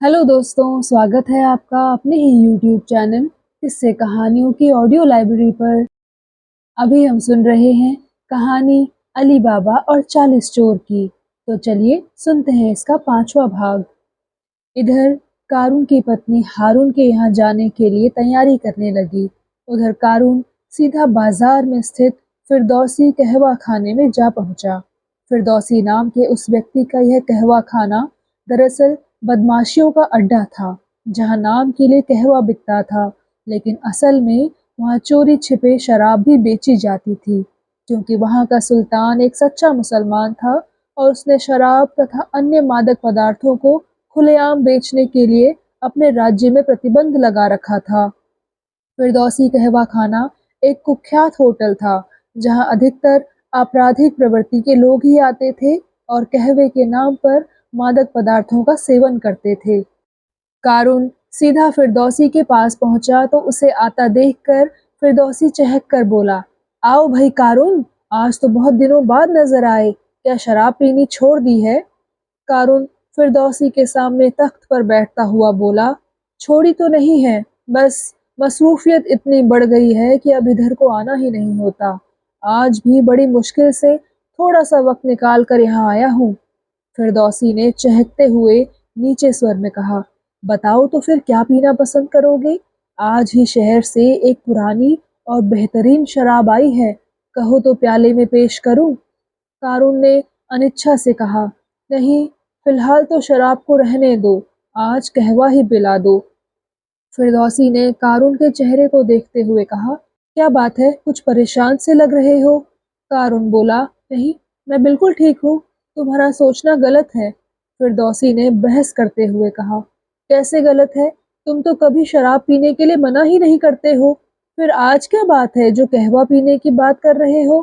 Hello दोस्तों, स्वागत है आपका अपने ही यूट्यूब चैनल किस्से कहानियों की ऑडियो लाइब्रेरी पर। अभी हम सुन रहे हैं कहानी अली बाबा और 40 चोर की। तो चलिए सुनते हैं इसका 5वां भाग। इधर कारून की पत्नी हारून के यहाँ जाने के लिए तैयारी करने लगी। उधर कारून सीधा बाजार में स्थित फिरदौसी कहवा खाने में जा पहुंचा। फिरदौसी नाम के उस व्यक्ति का यह कहवा खाना दरअसल बदमाशियों का अड्डा था, जहां नाम के लिए कहवा बिकता था, लेकिन असल में वहां चोरी छिपे शराब भी बेची जाती थी, क्योंकि वहां का सुल्तान एक सच्चा मुसलमान था और उसने शराब तथा अन्य मादक पदार्थों को खुलेआम बेचने के लिए अपने राज्य में प्रतिबंध लगा रखा था। फिरदौसी कहवा खाना एक कुख्यात होटल था, जहां अधिकतर आपराधिक प्रवृत्ति के लोग ही आते थे और कहवे के नाम पर मादक पदार्थों का सेवन करते थे। कारून सीधा फिरदौसी के पास पहुंचा तो उसे आता देखकर फिरदौसी चहक कर बोला, आओ भाई कारून, आज तो बहुत दिनों बाद नजर आए, क्या शराब पीनी छोड़ दी है? कारून फिरदौसी के सामने तख्त पर बैठता हुआ बोला, छोड़ी तो नहीं है, बस मसरूफियत इतनी बढ़ गई है कि अब इधर को आना ही नहीं होता। आज भी बड़ी मुश्किल से थोड़ा सा वक्त निकाल कर यहाँ आया हूँ। फिरदौसी ने चहकते हुए नीचे स्वर में कहा, बताओ तो फिर क्या पीना पसंद करोगे? आज ही शहर से एक पुरानी और बेहतरीन शराब आई है, कहो तो प्याले में पेश करूं? कारून ने अनिच्छा से कहा, नहीं, फिलहाल तो शराब को रहने दो, आज कहवा ही पिला दो। फिरदौसी ने कारून के चेहरे को देखते हुए कहा, क्या बात है, कुछ परेशान से लग रहे हो? कारून बोला, नहीं, मैं बिल्कुल ठीक हूँ, तुम्हारा सोचना गलत है। फिरदौसी ने बहस करते हुए कहा, कैसे गलत है? तुम तो कभी शराब पीने के लिए मना ही नहीं करते हो, फिर आज क्या बात है जो कहवा पीने की बात कर रहे हो?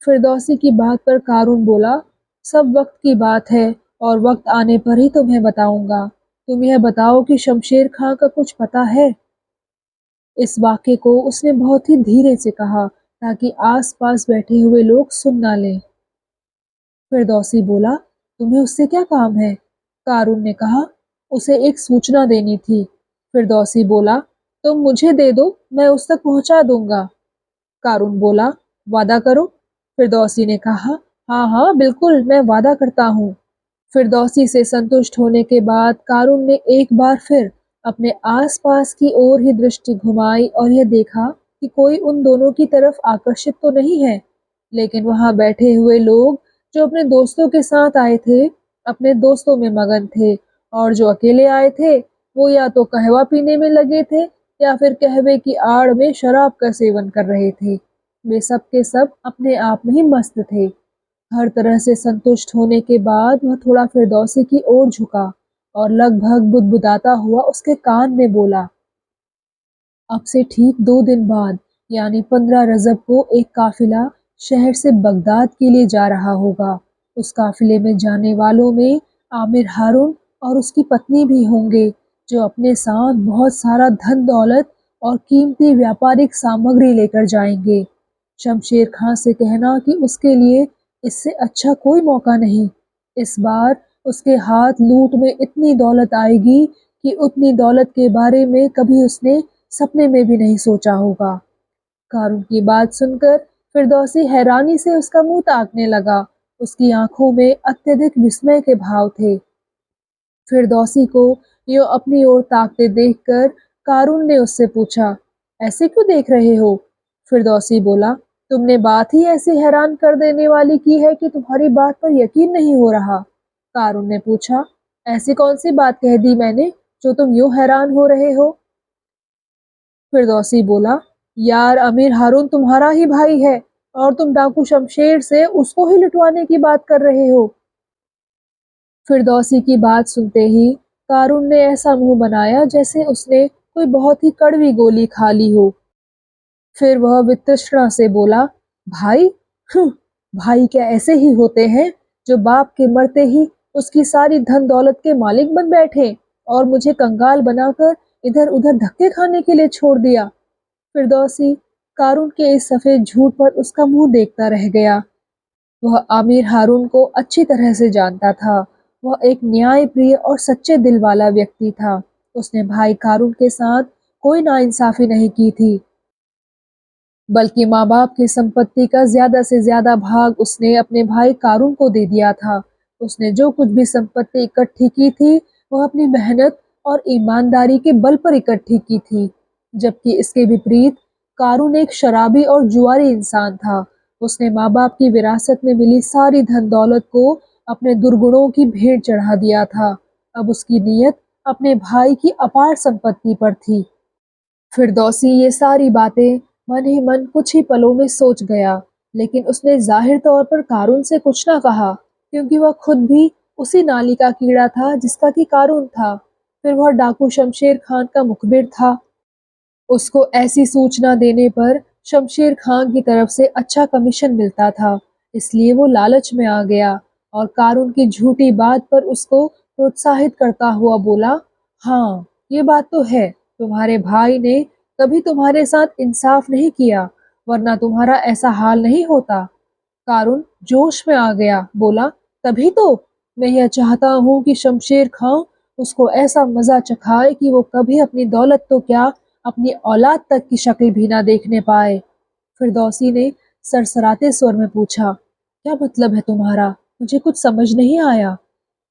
फिरदौसी की बात पर कारून बोला, सब वक्त की बात है और वक्त आने पर ही तुम्हें बताऊंगा। तुम यह बताओ कि शमशेर खां का कुछ पता है? इस वाक्य को उसने बहुत ही धीरे से कहा, ताकि आस-पास बैठे हुए लोग सुन ना लें। फिरदौसी बोला, तुम्हें उससे क्या काम है? कारून ने कहा, उसे एक सूचना देनी थी। फिरदौसी बोला, तुम मुझे दे दो, मैं उस तक पहुंचा दूंगा। कारून बोला, वादा करो? फिरदौसी ने कहा, हाँ हाँ बिल्कुल, मैं वादा करता हूँ। फिरदौसी से संतुष्ट होने के बाद कारून ने एक बार फिर अपने आसपास की ओर ही दृष्टि घुमाई और यह देखा कि कोई उन दोनों की तरफ आकर्षित तो नहीं है, लेकिन वहां बैठे हुए लोग जो अपने दोस्तों के साथ आए थे, अपने दोस्तों में मगन थे, और जो अकेले आए थे वो या तो कहवा पीने में लगे थे या फिर कहवे की आड़ में शराब का सेवन कर रहे थे। वे सब के सब अपने आप में ही मस्त थे। हर तरह से संतुष्ट होने के बाद वह थोड़ा फिरदौसी की ओर झुका और लगभग बुदबुदाता हुआ उसके कान में बोला, अब से ठीक 2 दिन बाद यानी 15 रजब को एक काफिला शहर से बगदाद के लिए जा रहा होगा। उस काफिले में जाने वालों में आमिर हारून और उसकी पत्नी भी होंगे, जो अपने साथ बहुत सारा धन दौलत और कीमती व्यापारिक सामग्री लेकर जाएंगे। शमशेर खां से कहना कि उसके लिए इससे अच्छा कोई मौका नहीं। इस बार उसके हाथ लूट में इतनी दौलत आएगी कि उतनी दौलत के बारे में कभी उसने सपने में भी नहीं सोचा होगा। कारून की बात सुनकर फिरदौसी हैरानी से उसका मुंह ताकने लगा। उसकी आंखों में अत्यधिक विस्मय के भाव थे। फिरदौसी को यो अपनी ओर ताकते देखकर कारून ने उससे पूछा, ऐसे क्यों देख रहे हो? फिरदौसी बोला, तुमने बात ही ऐसी हैरान कर देने वाली की है कि तुम्हारी बात पर यकीन नहीं हो रहा। कारून ने पूछा, ऐसी कौन सी बात कह दी मैंने जो तुम यूं हैरान हो रहे हो? फिरदौसी बोला, यार अमीर हारून तुम्हारा ही भाई है और तुम डाकू शमशेर से उसको ही लुटवाने की बात कर रहे हो। फिरदौसी की बात सुनते ही कारून ने ऐसा मुंह बनाया जैसे उसने कोई बहुत ही कड़वी गोली खा ली हो। फिर वह वितृष्णा से बोला, भाई? हम्म, भाई क्या ऐसे ही होते हैं जो बाप के मरते ही उसकी सारी धन दौलत के मालिक बन बैठे और मुझे कंगाल बनाकर इधर उधर धक्के खाने के लिए छोड़ दिया? फिरदौसी कारून के इस सफेद झूठ पर उसका मुंह देखता रह गया। वह आमिर हारून को अच्छी तरह से जानता था वह एक न्यायप्रिय और सच्चे दिल वाला व्यक्ति था। उसने भाई कारून के साथ कोई नाइंसाफी नहीं की थी, बल्कि माँ बाप की संपत्ति का ज्यादा से ज्यादा भाग उसने अपने भाई कारून को दे दिया था। उसने जो कुछ भी संपत्ति इकट्ठी की थी वह अपनी मेहनत और ईमानदारी के बल पर इकट्ठी की थी, जबकि इसके विपरीत कारून एक शराबी और जुआरी इंसान था। उसने माँ बाप की विरासत में मिली सारी धन दौलत को अपने दुर्गुणों की भेंट चढ़ा दिया था। अब उसकी नीयत अपने भाई की अपार संपत्ति पर थी। फिरदौसी ये सारी बातें मन ही मन कुछ ही पलों में सोच गया, लेकिन उसने जाहिर तौर पर कारून से कुछ ना कहा, क्योंकि वह खुद भी उसी नाली का कीड़ा था जिसका कि कारून था। फिर वह डाकू शमशेर खान का मुखबिर था। उसको ऐसी सूचना देने पर शमशेर खान की तरफ से अच्छा कमीशन मिलता था, इसलिए वो लालच में आ गया और कारून की झूठी बात पर उसको प्रोत्साहित करता हुआ बोला, हाँ ये बात तो है, तुम्हारे भाई ने कभी तुम्हारे साथ इंसाफ नहीं किया, वरना तुम्हारा ऐसा हाल नहीं होता। कारुन जोश में आ गया, बोला, तभी तो मैं यह चाहता हूँ कि शमशेर खां उसको ऐसा मजा चखाए कि वो कभी अपनी दौलत तो क्या, अपनी औलाद तक की शक्ल भी ना देखने पाए। फिरदौसी ने सरसराते स्वर में पूछा, क्या मतलब है तुम्हारा? मुझे कुछ समझ नहीं आया।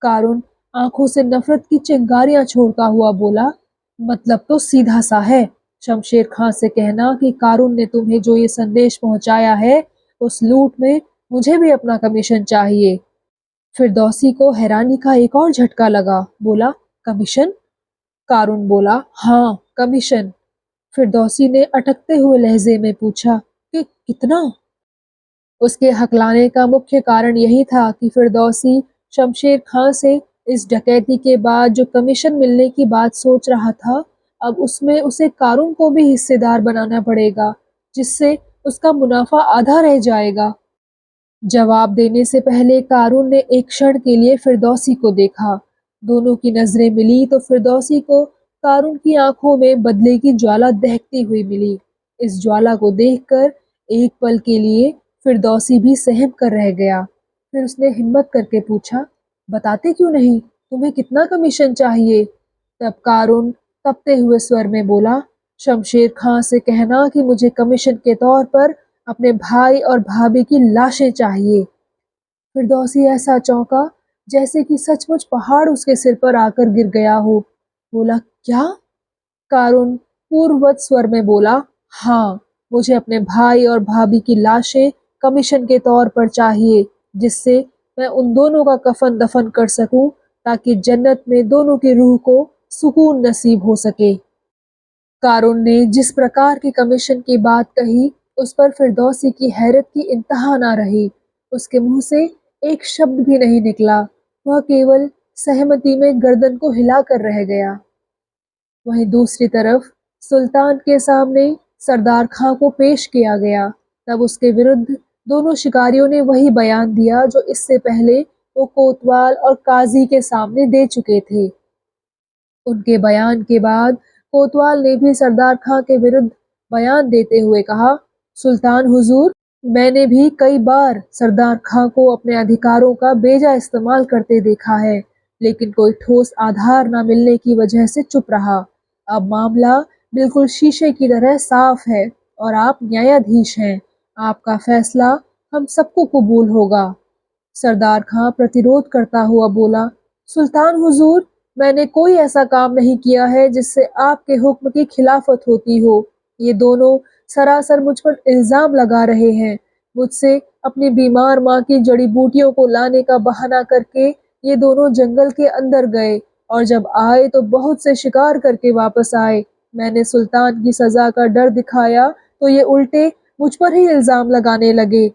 कारुन आंखों से नफरत की चिंगारियां छोड़ता हुआ बोला, मतलब तो सीधा सा है। शमशेर खां से कहना कि कारुन ने तुम्हें जो ये संदेश पहुंचाया है, उस लूट में मुझे भी अपना कमीशन चाहिए। फिरदौसी को हैरानी का एक और झटका लगा, बोला, कमीशन? कारुन बोला, हाँ कमीशन। फिरदौसी ने अटकते हुए लहजे में पूछा कि कितना? उसके हकलाने का मुख्य कारण यही था कि फिरदौसी शमशेर खां से इस डकैती के बाद जो कमीशन मिलने की बात सोच रहा था, अब उसमें उसे कारुन को भी हिस्सेदार बनाना पड़ेगा, जिससे उसका मुनाफा आधा रह जाएगा। जवाब देने से पहले कारुन ने एक क्षण के लिए फिरदौसी को देखा। दोनों की नजरें मिली तो फिरदौसी को कारुन की आंखों में बदले की ज्वाला दहकती हुई मिली। इस ज्वाला को देखकर एक पल के लिए फिरदौसी भी सहम कर रह गया। फिर उसने हिम्मत करके पूछा, बताते क्यों नहीं? तुम्हें कितना कमीशन चाहिए? तब कारुन तपते हुए स्वर में बोला, शमशेर खां से कहना कि मुझे कमीशन के तौर पर अपने भाई और भाभी की लाशें चाहिए। फिरदौसी ऐसा चौंका जैसे कि सचमुच पहाड़ उसके सिर पर आकर गिर गया हो। बोला, क्या? कारुन पूर्ववत स्वर में बोला, हाँ, मुझे अपने भाई और भाभी की लाशें कमीशन के तौर पर चाहिए, जिससे मैं उन दोनों का कफन दफन कर सकूं, ताकि जन्नत में दोनों की रूह को सुकून नसीब हो सके। कारुन ने जिस प्रकार की कमीशन की बात कही, उस पर फिरदौसी की हैरत की इंतहा ना रही। उसके मुंह से एक शब्द भी नहीं निकला। वह केवल सहमति में गर्दन को हिलाकर रह गया। वहीं दूसरी तरफ सुल्तान के सामने सरदार खां को पेश किया गया। तब उसके विरुद्ध दोनों शिकारियों ने वही बयान दिया जो इससे पहले वो कोतवाल और काजी के सामने दे चुके थे। उनके बयान के बाद कोतवाल ने भी सरदार खां के विरुद्ध बयान देते हुए कहा, सुल्तान हुजूर, मैंने भी कई बार सरदार खां को अपने अधिकारों का बेजा इस्तेमाल करते देखा है, लेकिन कोई ठोस आधार न मिलने की वजह से चुप रहा। अब मामला बिल्कुल शीशे की तरह साफ है और आप न्यायाधीश हैं। आपका फैसला हम सबको कबूल होगा। सरदार खां प्रतिरोध करता हुआ बोला, सुल्तान हुजूर, मैंने कोई ऐसा काम नहीं किया है जिससे आपके हुक्म की खिलाफत होती हो। ये दोनों सरासर मुझ पर इल्जाम लगा रहे हैं। मुझसे अपनी बीमार माँ की जड़ी बूटियों को लाने का बहाना करके ये दोनों जंगल के अंदर गए और जब आए तो बहुत से शिकार करके वापस आए। मैंने सुल्तान की सजा का डर दिखाया तो ये उल्टे मुझ पर ही इल्जाम लगाने लगे।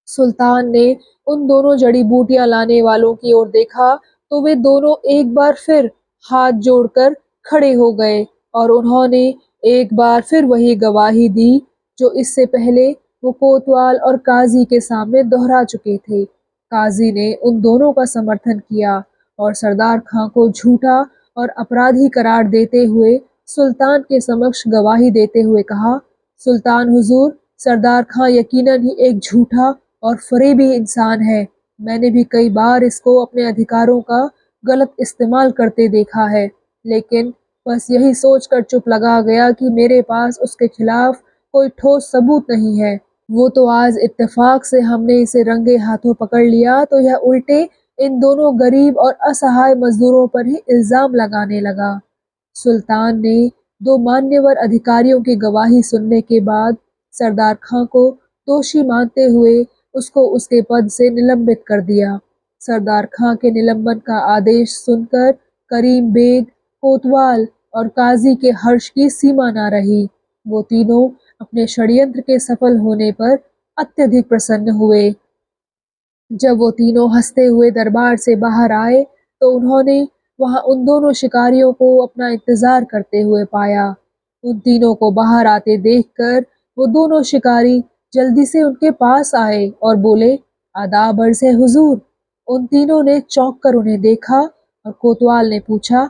सुल्तान ने उन दोनों जड़ी बूटियां लाने वालों की ओर देखा तो वे दोनों एक बार फिर हाथ जोड़कर खड़े हो गए और उन्होंने एक बार फिर वही गवाही दी जो इससे पहले वो कोतवाल और काजी के सामने दोहरा चुके थे। काजी ने उन दोनों का समर्थन किया और सरदार खां को झूठा और अपराधी करार देते हुए सुल्तान के समक्ष गवाही देते हुए कहा, सुल्तान हुजूर, सरदार खां यकीनन ही एक झूठा और फरेबी इंसान है। मैंने भी कई बार इसको अपने अधिकारों का गलत इस्तेमाल करते देखा है, लेकिन बस यही सोचकर चुप लगा गया कि मेरे पास उसके खिलाफ कोई ठोस सबूत नहीं है। वो तो आज इत्तेफाक से हमने इसे रंगे हाथों पकड़ लिया तो यह उल्टे इन दोनों गरीब और असहाय मजदूरों पर ही इल्जाम लगाने लगा। सुल्तान ने दो मान्यवर अधिकारियों की गवाही सुनने के बाद सरदार खां को दोषी मानते हुए उसको उसके पद से निलंबित कर दिया। सरदार खां के निलंबन का आदेश सुनकर करीम बेग, कोतवाल और काजी के हर्ष की सीमा न रही। वो तीनों अपने षड्यंत्र के सफल होने पर अत्यधिक प्रसन्न हुए। जब वो तीनों हंसते हुए दरबार से बाहर आए तो उन्होंने वहां उन दोनों शिकारियों को अपना इंतजार करते हुए पाया। उन तीनों को बाहर आते देखकर वो दोनों शिकारी जल्दी से उनके पास आए और बोले, आदाब अर्ज़ है हुजूर। उन तीनों ने चौंक कर उन्हें देखा और कोतवाल ने पूछा,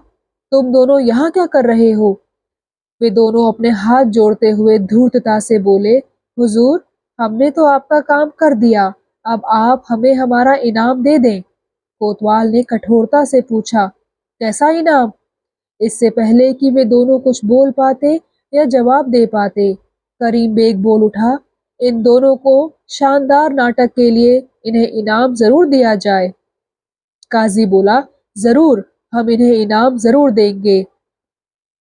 तुम दोनों यहाँ क्या कर रहे हो? वे दोनों अपने हाथ जोड़ते हुए धूर्तता से बोले, हुजूर, हमने तो आपका काम कर दिया, अब आप हमें हमारा इनाम दे दें। कोतवाल ने कठोरता से पूछा, कैसा इनाम? इससे पहले कि वे दोनों कुछ बोल पाते या जवाब दे पाते, करीम बेग बोल उठा, इन दोनों को शानदार नाटक के लिए इन्हें इनाम जरूर दिया जाए। काजी बोला, जरूर, हम इन्हें इनाम जरूर देंगे।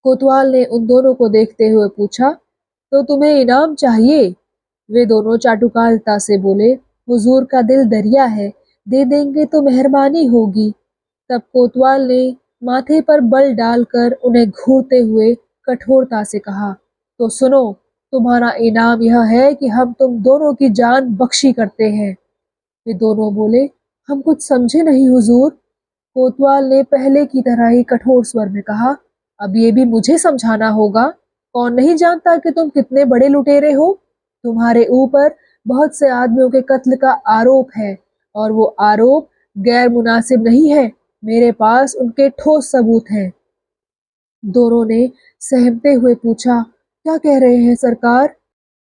कोतवाल ने उन दोनों को देखते हुए पूछा, तो तुम्हें इनाम चाहिए? वे दोनों चाटुकारिता से बोले, हुजूर का दिल दरिया है, दे देंगे तो मेहरबानी होगी। तब कोतवाल ने माथे पर बल डालकर उन्हें घूरते हुए कठोरता से कहा, तो सुनो, तुम्हारा इनाम यह है कि हम तुम दोनों की जान बख्शी करते हैं। वे दोनों बोले, हम कुछ समझे नहीं हुजूर। कोतवाल ने पहले की तरह ही कठोर स्वर में कहा, अब ये भी मुझे समझाना होगा। कौन नहीं जानता कि तुम कितने बड़े लुटेरे हो? तुम्हारे ऊपर बहुत से आदमियों के कत्ल का आरोप है और वो आरोप गैर मुनासिब नहीं है। मेरे पास उनके ठोस सबूत हैं। दोनों ने सहमते हुए पूछा, क्या कह रहे हैं सरकार?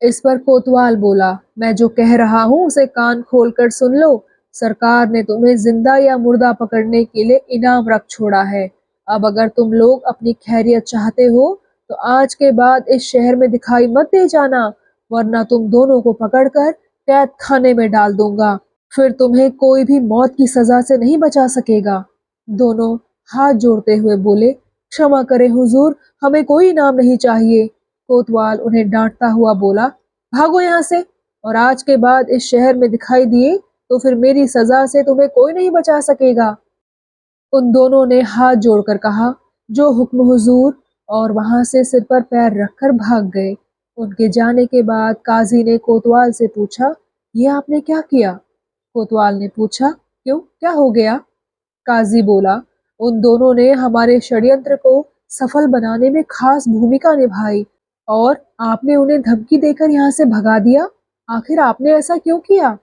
इस पर कोतवाल बोला, मैं जो कह रहा हूँ उसे कान खोलकर सुन लो। सरकार ने तुम्हें जिंदा या मुर्दा पकड़ने के लिए इनाम रख छोड़ा है। अब अगर तुम लोग अपनी खैरियत चाहते हो तो आज के बाद इस शहर में दिखाई मत दे जाना, वरना तुम दोनों को पकड़कर कैद खाने में डाल दूंगा। फिर तुम्हें कोई भी मौत की सजा से नहीं बचा सकेगा। दोनों हाथ जोड़ते हुए बोले, क्षमा करें हुजूर, हमें कोई इनाम नहीं चाहिए। कोतवाल उन्हें डांटता हुआ बोला, भागो यहाँ से, और आज के बाद इस शहर में दिखाई दिए तो फिर मेरी सजा से तुम्हें कोई नहीं बचा सकेगा। उन दोनों ने हाथ जोड़कर कहा, जो हुक्म हुजूर, और वहां से सिर पर पैर रखकर भाग गए। उनके जाने के बाद काजी ने कोतवाल से पूछा, ये आपने क्या किया? कोतवाल ने पूछा, क्यों, क्या हो गया? काजी बोला, उन दोनों ने हमारे षड्यंत्र को सफल बनाने में खास भूमिका निभाई और आपने उन्हें धमकी देकर यहाँ से भगा दिया। आखिर आपने ऐसा क्यों किया?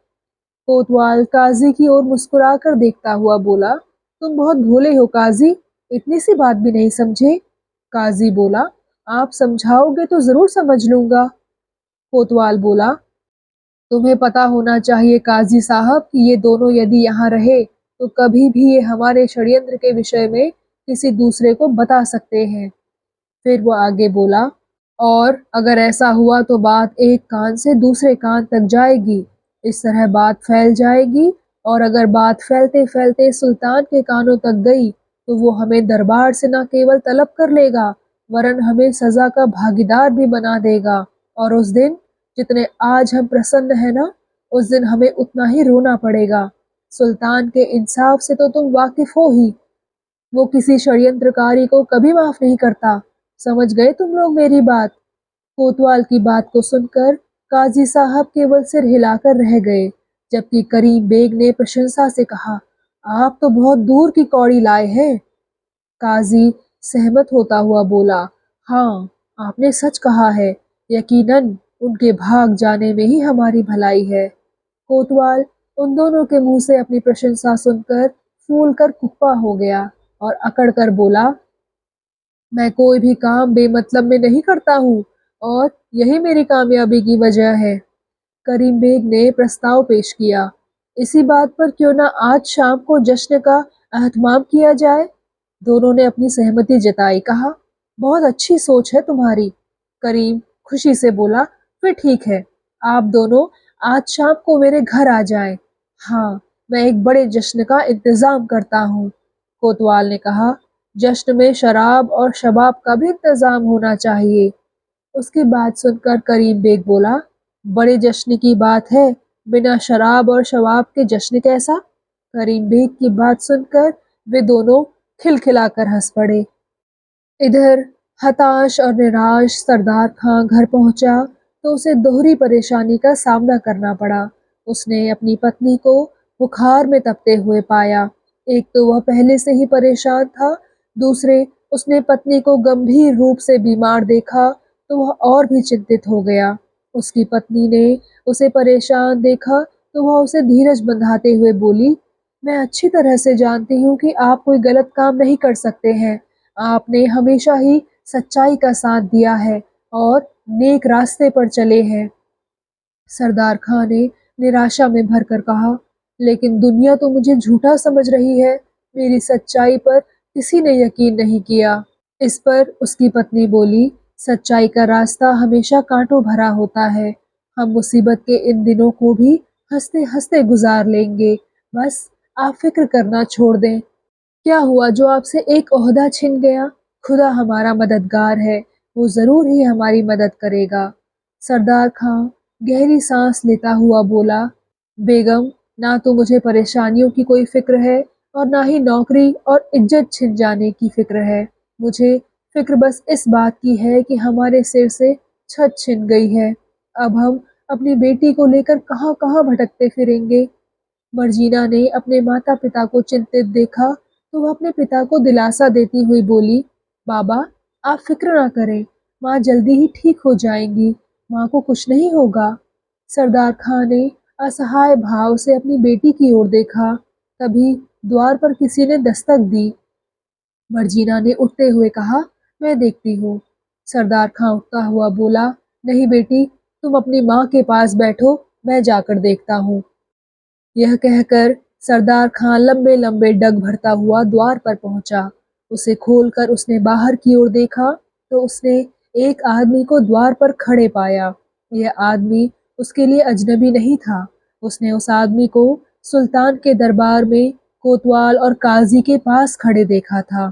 कोतवाल काजी की ओर मुस्कुराकर देखता हुआ बोला, तुम बहुत भोले हो काजी, इतनी सी बात भी नहीं समझे। काजी बोला, आप समझाओगे तो जरूर समझ लूंगा। कोतवाल बोला, तुम्हें पता होना चाहिए काजी साहब कि ये दोनों यदि यहाँ रहे तो कभी भी ये हमारे षड्यंत्र के विषय में किसी दूसरे को बता सकते हैं। फिर वो आगे बोला, और अगर ऐसा हुआ तो बात एक कान से दूसरे कान तक जाएगी। इस तरह बात फैल जाएगी और अगर बात फैलते फैलते सुल्तान के कानों तक गई तो वो हमें दरबार से न केवल तलब कर लेगा वरन हमें सजा का भागीदार भी बना देगा। और उस दिन जितने आज हम प्रसन्न हैं ना, उस दिन हमें उतना ही रोना पड़ेगा। सुल्तान के इंसाफ से तो तुम वाकिफ हो ही, वो किसी षड्यंत्रकारी को कभी माफ नहीं करता। समझ गए तुम लोग मेरी बात? कोतवाल की बात को सुनकर काजी साहब केवल सिर हिलाकर रह गए, जबकि करीम बेग ने प्रशंसा से कहा, आप तो बहुत दूर की कौड़ी लाए हैं। काजी सहमत होता हुआ बोला, हाँ, आपने सच कहा है, यकीनन उनके भाग जाने में ही हमारी भलाई है। कोतवाल उन दोनों के मुंह से अपनी प्रशंसा सुनकर फूल कर कुप्पा हो गया और अकड़ कर बोला, मैं कोई भी काम बेमतलब में नहीं करता हूँ और यही मेरी कामयाबी की वजह है। करीम बेग ने प्रस्ताव पेश किया, इसी बात पर क्यों ना आज शाम को जश्न का एहतमाम किया जाए। दोनों ने अपनी सहमति जताई। कहा, बहुत अच्छी सोच है तुम्हारी। करीम खुशी से बोला, फिर ठीक है, आप दोनों आज शाम को मेरे घर आ जाएं। हाँ, मैं एक बड़े जश्न का इंतजाम करता हूँ। कोतवाल ने कहा, जश्न में शराब और शबाब का भी इंतजाम होना चाहिए। उसकी बात सुनकर करीम बेग बोला, बड़े जश्न की बात है, बिना शराब और शबाब के जश्न कैसा। करीम बेग की बात सुनकर वे दोनों खिलखिलाकर हंस पड़े। इधर हताश और निराश सरदार खां घर पहुंचा तो उसे दोहरी परेशानी का सामना करना पड़ा। उसने अपनी पत्नी को बुखार में तपते हुए पाया। एक तो वह पहले से ही परेशान था, दूसरे उसने पत्नी को गंभीर रूप से बीमार देखा तो वह और भी चिंतित हो गया। उसकी पत्नी ने उसे परेशान देखा तो वह उसे धीरज बंधाते हुए बोली, मैं अच्छी तरह से जानती हूँ कि आप कोई गलत काम नहीं कर सकते हैं। आपने हमेशा ही सच्चाई का साथ दिया है और नेक रास्ते पर चले हैं। सरदार खां ने निराशा में भरकर कहा, लेकिन दुनिया तो मुझे झूठा समझ रही है। मेरी सच्चाई पर किसी ने यकीन नहीं किया। इस पर उसकी पत्नी बोली, सच्चाई का रास्ता हमेशा कांटों भरा होता है। हम मुसीबत के इन दिनों को भी हंसते हंसते गुजार लेंगे। बस आप फिक्र करना छोड़ दें। क्या हुआ जो आपसे एक ओहदा छिन गया? खुदा हमारा मददगार है, वो जरूर ही हमारी मदद करेगा। सरदार खां गहरी सांस लेता हुआ बोला, बेगम, ना तो मुझे परेशानियों की कोई फिक्र है और ना ही नौकरी और इज्जत छिन जाने की फिक्र है। मुझे फिक्र बस इस बात की है कि हमारे सिर से छत छिन गई है। अब हम अपनी बेटी को लेकर कहाँ कहाँ भटकते फिरेंगे। मर्जीना ने अपने माता पिता को चिंतित देखा तो वह अपने पिता को दिलासा देती हुई बोली, बाबा, आप फिक्र ना करें, माँ जल्दी ही ठीक हो जाएंगी, माँ को कुछ नहीं होगा। सरदार खां ने असहाय भाव से अपनी बेटी की ओर देखा। तभी द्वार पर किसी ने दस्तक दी। मर्जीना ने उठते हुए कहा, मैं देखती हूँ। सरदार खां उठता हुआ बोला, नहीं बेटी, तुम अपनी माँ के पास बैठो, मैं जाकर देखता हूँ। यह कहकर सरदार खां लंबे लंबे डग भरता हुआ द्वार पर पहुंचा। उसे खोलकर उसने बाहर की ओर देखा तो उसने एक आदमी को द्वार पर खड़े पाया। यह आदमी उसके लिए अजनबी नहीं था। उसने उस आदमी को सुल्तान के दरबार में कोतवाल और काजी के पास खड़े देखा था।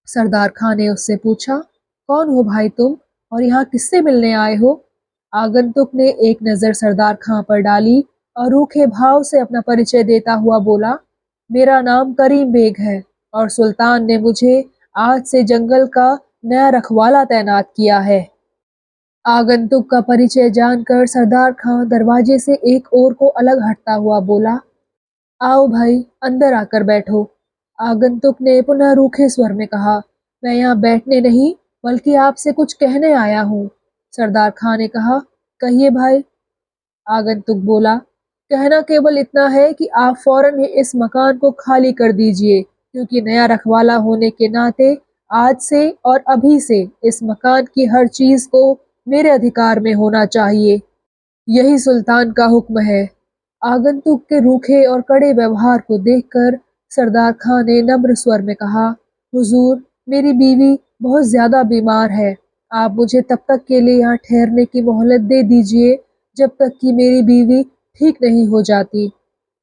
सरदार खां ने उससे पूछा, कौन हो भाई तुम और यहाँ किससे मिलने आए हो? आगंतुक ने एक नज़र सरदार खां पर डाली और रूखे भाव से अपना परिचय देता हुआ बोला, मेरा नाम करीम बेग है और सुल्तान ने मुझे आज से जंगल का नया रखवाला तैनात किया है। आगंतुक का परिचय जानकर सरदार खां दरवाजे से एक ओर को अलग हटता हुआ बोला, आओ भाई, अंदर आकर बैठो। आगंतुक ने पुनः रूखे स्वर में कहा, मैं यहाँ बैठने नहीं बल्कि आपसे कुछ कहने आया हूँ। सरदार खां ने कहा, कहिए भाई। आगंतुक बोला, कहना केवल इतना है कि आप फौरन ही इस मकान को खाली कर दीजिए, क्योंकि नया रखवाला होने के नाते आज से और अभी से इस मकान की हर चीज को मेरे अधिकार में होना चाहिए। यही सुल्तान का हुक्म है। आगंतुक के रूखे और कड़े व्यवहार को देखकर सरदार खां ने नम्र स्वर में कहा, हुजूर, मेरी बीवी बहुत ज्यादा बीमार है। आप मुझे तब तक के लिए यहाँ ठहरने की मोहलत दे दीजिए जब तक कि मेरी बीवी ठीक नहीं हो जाती।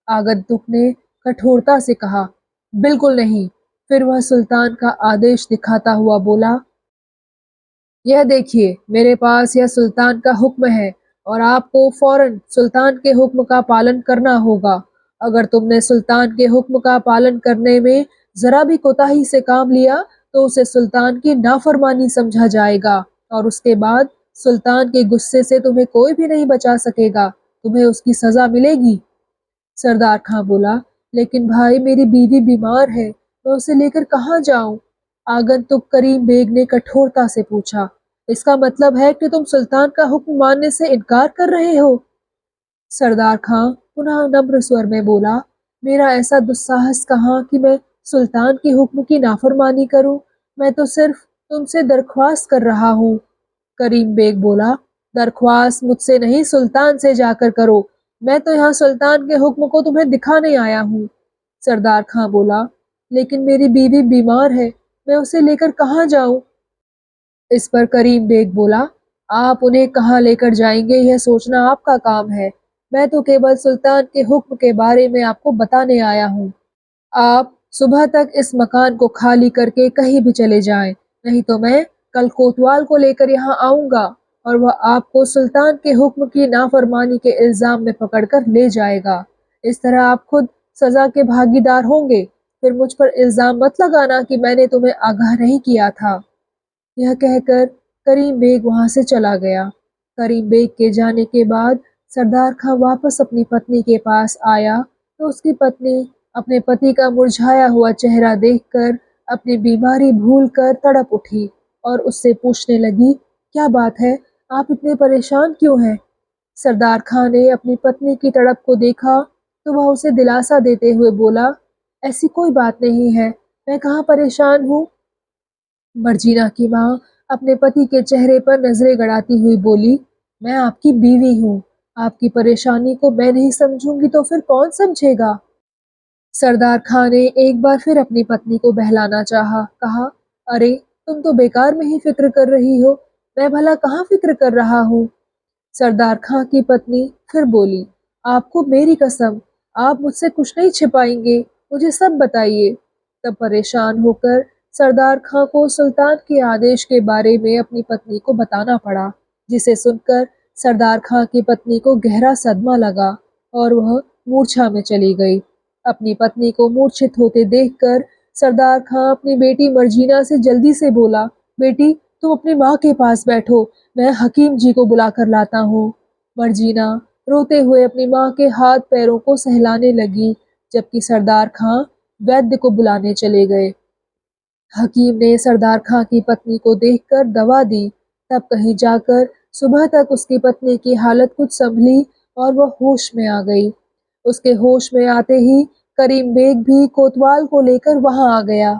आगंतुक ने कठोरता से कहा, बिल्कुल नहीं। फिर वह सुल्तान का आदेश दिखाता हुआ बोला, यह देखिए, मेरे पास यह सुल्तान का हुक्म है और आपको फौरन सुल्तान के हुक्म का पालन करना होगा। अगर तुमने सुल्तान के हुक्म का पालन करने में जरा भी कोताही से काम लिया तो उसे सुल्तान की नाफरमानी समझा जाएगा और उसके बाद सुल्तान के गुस्से से तुम्हें कोई भी नहीं बचा सकेगा। तुम्हें उसकी सजा मिलेगी। सरदार खां बोला, लेकिन भाई, मेरी बीवी बीमार है, मैं उसे लेकर कहाँ जाऊं? आगंतुक करीम बेग ने कठोरता से पूछा, इसका मतलब है कि तुम सुल्तान का हुक्म मानने से इनकार कर रहे हो? सरदार खां पुनः नम्र स्वर में बोला, मेरा ऐसा दुस्साहस कहाँ कि मैं सुल्तान के हुक्म की नाफरमानी करूं। मैं तो सिर्फ तुमसे दरख्वास्त कर रहा हूँ। करीम बेग बोला, दरख्वास्त मुझसे नहीं, सुल्तान से जाकर करो। मैं तो यहाँ सुल्तान के हुक्म को तुम्हें दिखाने आया हूँ। सरदार खां बोला, लेकिन मेरी बीवी बीमार है, मैं उसे लेकर कहाँ जाऊँ? इस पर करीम बेग बोला, आप उन्हें कहाँ लेकर जाएंगे यह सोचना आपका काम है। मैं तो केवल सुल्तान के हुक्म के बारे में आपको बताने आया हूँ। आप सुबह तक इस मकान को खाली करके कहीं भी चले जाएं, नहीं तो मैं कल कोतवाल को लेकर यहाँ आऊंगा और वह आपको सुल्तान के हुक्म की नाफरमानी के इल्जाम में पकड़कर ले जाएगा। इस तरह आप खुद सजा के भागीदार होंगे। फिर मुझ पर इल्जाम मत लगाना कि मैंने तुम्हें आगाह नहीं किया था। यह कहकर करीम बेग वहां से चला गया। करीम बेग के जाने के बाद सरदार खां वापस अपनी पत्नी के पास आया तो उसकी पत्नी अपने पति का मुरझाया हुआ चेहरा देखकर अपनी बीमारी भूलकर तड़प उठी और उससे पूछने लगी, क्या बात है, आप इतने परेशान क्यों हैं? सरदार खां ने अपनी पत्नी की तड़प को देखा तो वह उसे दिलासा देते हुए बोला, ऐसी कोई बात नहीं है, मैं कहाँ परेशान हूँ। मर्जीना की माँ अपने पति के चेहरे पर नजरें गड़ाती हुई बोली, मैं आपकी बीवी हूँ, आपकी परेशानी को मैं नहीं समझूंगी तो फिर कौन समझेगा? सरदार खां ने एक बार फिर अपनी पत्नी को बहलाना चाहा, कहा, अरे तुम तो बेकार में ही फिक्र कर रही हो, मैं भला कहाँ फिक्र कर रहा हूँ। सरदार खां की पत्नी फिर बोली, आपको मेरी कसम, आप मुझसे कुछ नहीं छिपाएंगे, मुझे सब बताइए। तब परेशान होकर सरदार खां को सुल्तान के आदेश के बारे में अपनी पत्नी को बताना पड़ा, जिसे सुनकर सरदार खां की पत्नी को गहरा सदमा लगा और वह मूर्छा में चली गई। अपनी पत्नी को मूर्छित होते देखकर सरदार खां अपनी बेटी मर्जीना से जल्दी से बोला, बेटी तुम अपनी माँ के पास बैठो, मैं हकीम जी को बुलाकर लाता हूँ। मर्जीना रोते हुए अपनी माँ के हाथ पैरों को सहलाने लगी, जबकि सरदार खां वैद्य को बुलाने चले गए। हकीम ने सरदार खां की पत्नी को देखकर दवा दी। तब कहीं जाकर सुबह तक उसकी पत्नी की हालत कुछ संभली और वह होश में आ गई। उसके होश में आते ही करीम बेग भी कोतवाल को लेकर वहां आ गया।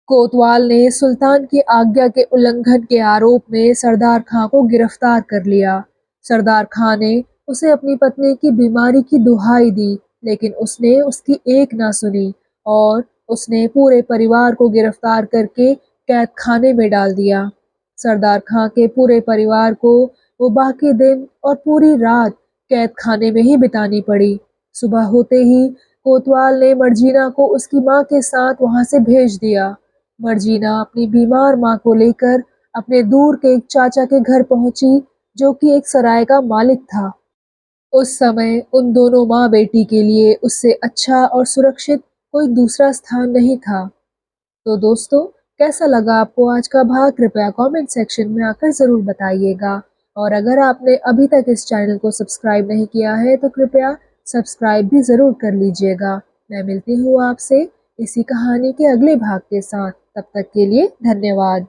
कोतवाल ने सुल्तान की आज्ञा के उल्लंघन के आरोप में सरदार खां को गिरफ्तार कर लिया। सरदार खां ने उसे अपनी पत्नी की बीमारी की दुहाई दी, लेकिन उसने उसकी एक ना सुनी और उसने पूरे परिवार को गिरफ्तार करके कैद खाने में डाल दिया। सरदार खां के पूरे परिवार को वो बाकी दिन और पूरी रात कैद खाने में ही बितानी पड़ी। सुबह होते ही कोतवाल ने मर्जीना को उसकी माँ के साथ वहां से भेज दिया। मर्जीना अपनी बीमार माँ को लेकर अपने दूर के एक चाचा के घर पहुंची, जो कि एक सराय का मालिक था। उस समय उन दोनों माँ बेटी के लिए उससे अच्छा और सुरक्षित कोई दूसरा स्थान नहीं था। तो दोस्तों, कैसा लगा आपको आज का भाग? कृपया कमेंट सेक्शन में आकर ज़रूर बताइएगा। और अगर आपने अभी तक इस चैनल को सब्सक्राइब नहीं किया है तो कृपया सब्सक्राइब भी ज़रूर कर लीजिएगा। मैं मिलती हूँ आपसे इसी कहानी के अगले भाग के साथ। तब तक के लिए धन्यवाद।